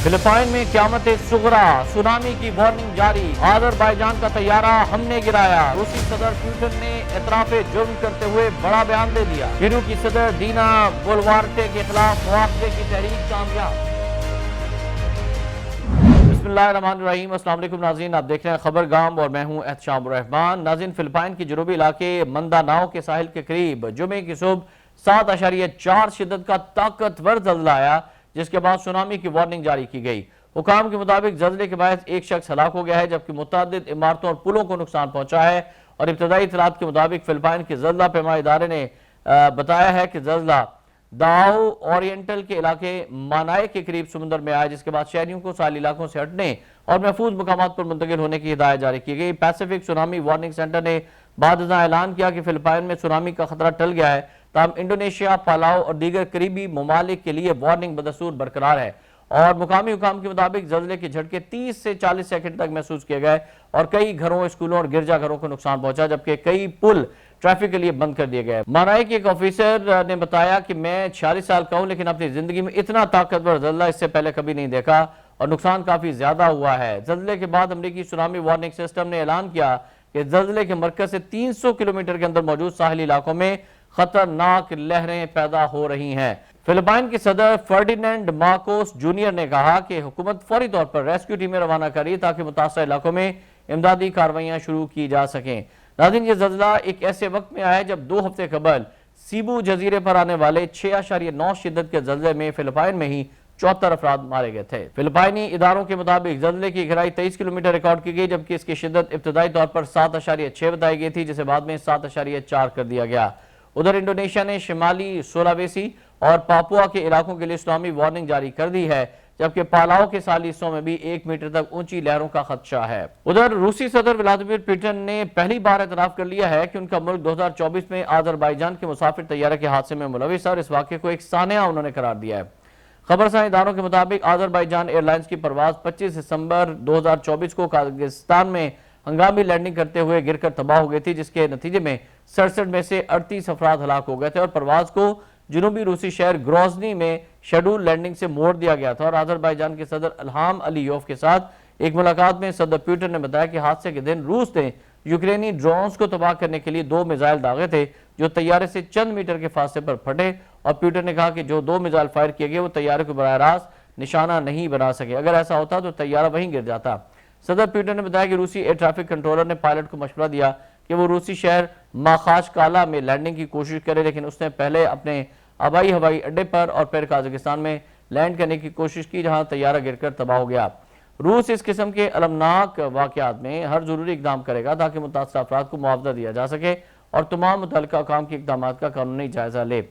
Philippines میں قیامت Sughra, tsunami کی وارننگ جاری، آذربائیجان کا طیارہ ہم نے گرایا، روسی صدر پوٹن نے اعتراف جرم کرتے ہوئے بڑا بیان دے دیا، پیرو کی صدر دینا بولوارٹے کے خلاف مواخذے کی تحریک کامیاب۔ بسم اللہ الرحمن الرحیم، السلام علیکم ناظرین، آپ دیکھ رہے ہیں خبر گام اور میں ہوں احتشام الرحمان۔ ناظرین، فلپائن کی جنوبی علاقے منداناؤ کے ساحل کے قریب جمعے کی صبح 7.4 شدت کا طاقتور زلزلہ آیا، جس کے بعد سونامی کی وارننگ جاری کی گئی۔ حکام کے مطابق زلزلے کے باعث ایک شخص ہلاک ہو گیا ہے، جبکہ متعدد عمارتوں اور پلوں کو نقصان پہنچا ہے، اور ابتدائی اطلاعات کے مطابق فلپائن کے زلزلہ پیما ادارے نے بتایا ہے کہ زلزلہ داؤ اورینٹل کے علاقے مانائے کے قریب سمندر میں آیا، جس کے بعد شہریوں کو ساحلی علاقوں سے ہٹنے اور محفوظ مقامات پر منتقل ہونے کی ہدایت جاری کی گئی۔ پیسیفک سونامی وارننگ سینٹر نے بعد ازاں اعلان کیا کہ فلپائن میں سونامی کا خطرہ ٹل گیا ہے، تاہم انڈونیشیا، پالاؤ اور دیگر قریبی ممالک کے لیے وارننگ بدستور برقرار ہے، اور مقامی حکام کے مطابق زلزلے کے جھٹکے 30 سے 40 سیکنڈ تک محسوس کیے گئے اور کئی گھروں، اسکولوں اور گرجا گھروں کو نقصان پہنچا، جبکہ کئی پل ٹریفک کے لیے بند کر دیے گئے۔ مانائے کے ایک آفیسر نے بتایا کہ میں 46 سال کا ہوں، لیکن اپنی زندگی میں اتنا طاقتور زلزلہ اس سے پہلے کبھی نہیں دیکھا اور نقصان کافی زیادہ ہوا ہے۔ زلزلے کے بعد امریکی سونامی وارننگ سسٹم نے اعلان کیا کہ زلزلے کے مرکز سے 300 کلومیٹر کے اندر موجود ساحلی علاقوں میں خطرناک لہریں پیدا ہو رہی ہیں۔ فلپائن کے صدر فرڈینینڈ مارکوس جونیئر نے کہا کہ حکومت فوری طور پر ریسکیو ٹیمیں روانہ کری تاکہ متاثرہ علاقوں میں امدادی کارروائیاں شروع کی جا سکیں۔ ناظرین، یہ زلزلہ ایک ایسے وقت میں آیا جب 2 ہفتے قبل سیبو جزیرے پر آنے والے 6.9 شدت کے زلزلے میں فلپائن میں ہی 74 افراد مارے گئے تھے۔ فلپائنی اداروں کے مطابق زلزلے کی گہرائی 23 کلومیٹر ریکارڈ کی گئی، جبکہ اس کی شدت ابتدائی طور پر 7.6 بتائی گئی تھی، جسے بعد میں 7.4 کر دیا گیا۔ ادھر انڈونیشیا نے شمالی سولاویسی اور پاپوا کے علاقوں کے لیے سونامی وارننگ جاری کر دی ہے، جبکہ پالاؤ کے ساحلی حصوں میں بھی 1 میٹر تک اونچی لہروں کا خدشہ ہے۔ ادھر روسی صدر ولادیمیر پوٹن نے پہلی بار اعتراف کر لیا ہے کہ ان کا ملک 2024 میں آذربائیجان کے مسافر طیارے کے حادثے میں ملوث ہے، اور اس واقعے کو ایک سانحہ انہوں نے قرار دیا ہے۔ خبرساں اداروں کے مطابق آذربائیجان ایئر لائنز کی پرواز 25 دسمبر 2024 کو قازقستان میں ہنگامی لینڈنگ کرتے ہوئے گر کر تباہ ہو گئی تھی، جس کے نتیجے میں 67 میں سے 38 افراد ہلاک ہو گئے تھے، اور پرواز کو جنوبی روسی شہر گروزنی میں شیڈول لینڈنگ سے موڑ دیا گیا تھا۔ اور آذربائیجان کے صدر الہام علیوف کے ساتھ ایک ملاقات میں صدر پوٹن نے بتایا کہ حادثے کے دن روس نے یوکرینی ڈرونز کو تباہ کرنے کے لیے 2 میزائل داغے تھے، جو طیارے سے چند میٹر کے فاصلے پر پھٹے، اور پوٹن نے کہا کہ جو 2 میزائل فائر کیے گئے وہ طیارے کو براہ راست نشانہ نہیں بنا سکے، اگر ایسا ہوتا تو طیارہ وہیں گر جاتا۔ صدر پوٹن نے بتایا کہ روسی ایئر ٹریفک کنٹرولر نے پائلٹ کو مشورہ دیا کہ وہ روسی شہر ماخاشکالا میں لینڈنگ کی کوشش کرے، لیکن اس نے پہلے اپنے آبائی ہوائی اڈے پر اور پھر قازقستان میں لینڈ کرنے کی کوشش کی، جہاں طیارہ گر کر تباہ ہو گیا۔ روس اس قسم کے المناک واقعات میں ہر ضروری اقدام کرے گا تاکہ متاثرہ افراد کو معاوضہ دیا جا سکے اور تمام متعلقہ حکام کے اقدامات کا قانونی جائزہ لے۔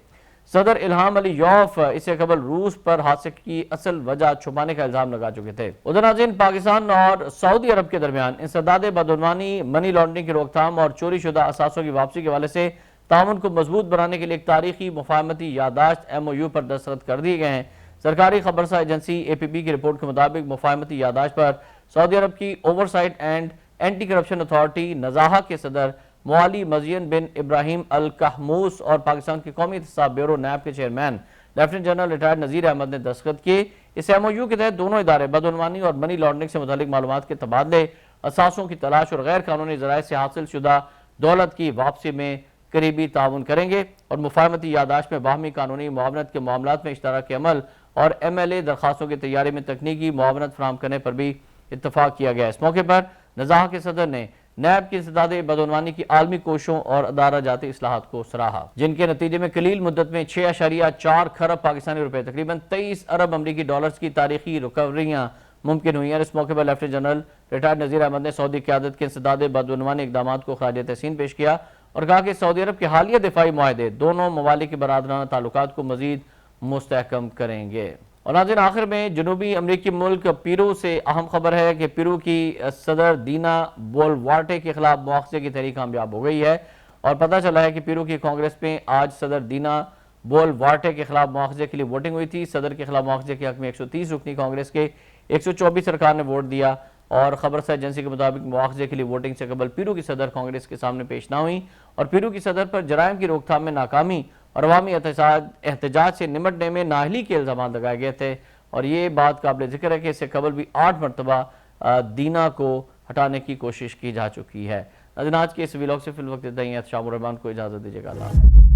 صدر الہام علیوف اس سے قبل روس پر حادثے کی اصل وجہ چھپانے کا الزام لگا چکے تھے۔ ادھر ناظرین، پاکستان اور سعودی عرب کے درمیان انسداد بدعنوانی، منی لانڈرنگ کی روک تھام اور چوری شدہ اثاثوں کی واپسی کے حوالے سے تعاون کو مضبوط بنانے کے لیے ایک تاریخی مفاہمتی یادداشت MOU پر دستخط کر دیے گئے ہیں۔ سرکاری خبرساں ایجنسی APP کی رپورٹ کے مطابق مفاہمتی یادداشت پر سعودی عرب کی oversight and anti corruption authority Nazaha کے صدر معالی مزین بن ابراہیم القحموس اور پاکستان کے قومی احتساب بیورو نیب کے chairman lieutenant general retired Nazir Ahmed نے دستخط کیے۔ اس MOU کے تحت دونوں ادارے بدعنوانی اور منی لانڈرنگ سے متعلق معلومات کے تبادلے، اثاثوں کی تلاش اور غیر قانونی ذرائع سے حاصل شدہ دولت کی واپسی میں قریبی تعاون کریں گے، اور مفاہمتی یادداشت میں باہمی قانونی معاونت کے معاملات میں اشتراک عمل اور MLA درخواستوں کی تیاری میں تکنیکی معاونت فراہم کرنے پر بھی اتفاق کیا گیا۔ اس موقع پر نزاہا کے صدر نے نیب کی انسداد بدعنوانی کی عالمی کوششوں اور ادارہ جاتی اصلاحات کو سراہا، جن کے نتیجے میں قلیل مدت میں 6.4 خرب پاکستانی روپے، تقریباً 23 ارب امریکی ڈالرز کی تاریخی ریکوریاں ممکن ہوئی ہیں۔ اس موقع پر lieutenant general retired Nazir Ahmed نے سعودی قیادت کے انسداد بدعنوانی اقدامات کو خراج تحسین پیش کیا اور کہا کہ سعودی عرب کے حالیہ دفاعی معاہدے دونوں ممالک کے برادرانہ تعلقات کو مزید مستحکم کریں گے۔ اور ناظرین، آخر میں جنوبی امریکی ملک پیرو سے اہم خبر ہے کہ پیرو کی صدر دینا بولوارٹے کے خلاف مواخذے کی تحریک کامیاب ہو گئی ہے، اور پتہ چلا ہے کہ پیرو کی کانگریس میں آج صدر دینا بولوارٹے کے خلاف مواخذے کے لیے ووٹنگ ہوئی تھی۔ صدر کے خلاف مواخذے کے حق میں 130 رکنی کانگریس کے 124 ارکان نے ووٹ دیا، اور خبرسہ ایجنسی کے مطابق مواخذے کے لیے ووٹنگ سے قبل پیرو کی صدر کانگریس کے سامنے پیش نہ ہوئی، اور پیرو کی صدر پر جرائم کی روک تھام میں ناکامی اور عوامی احتجاج سے نمٹنے میں نااہلی کے الزامات لگائے گئے تھے، اور یہ بات قابل ذکر ہے کہ اس سے قبل بھی 8 مرتبہ دینا کو ہٹانے کی کوشش کی جا چکی ہے۔ ناظرین آج کے اس ویلاگ سے فی الوقت اتنا ہی ہے۔ احتشام الرحمان کو اجازت دیجیے گا۔ اللہ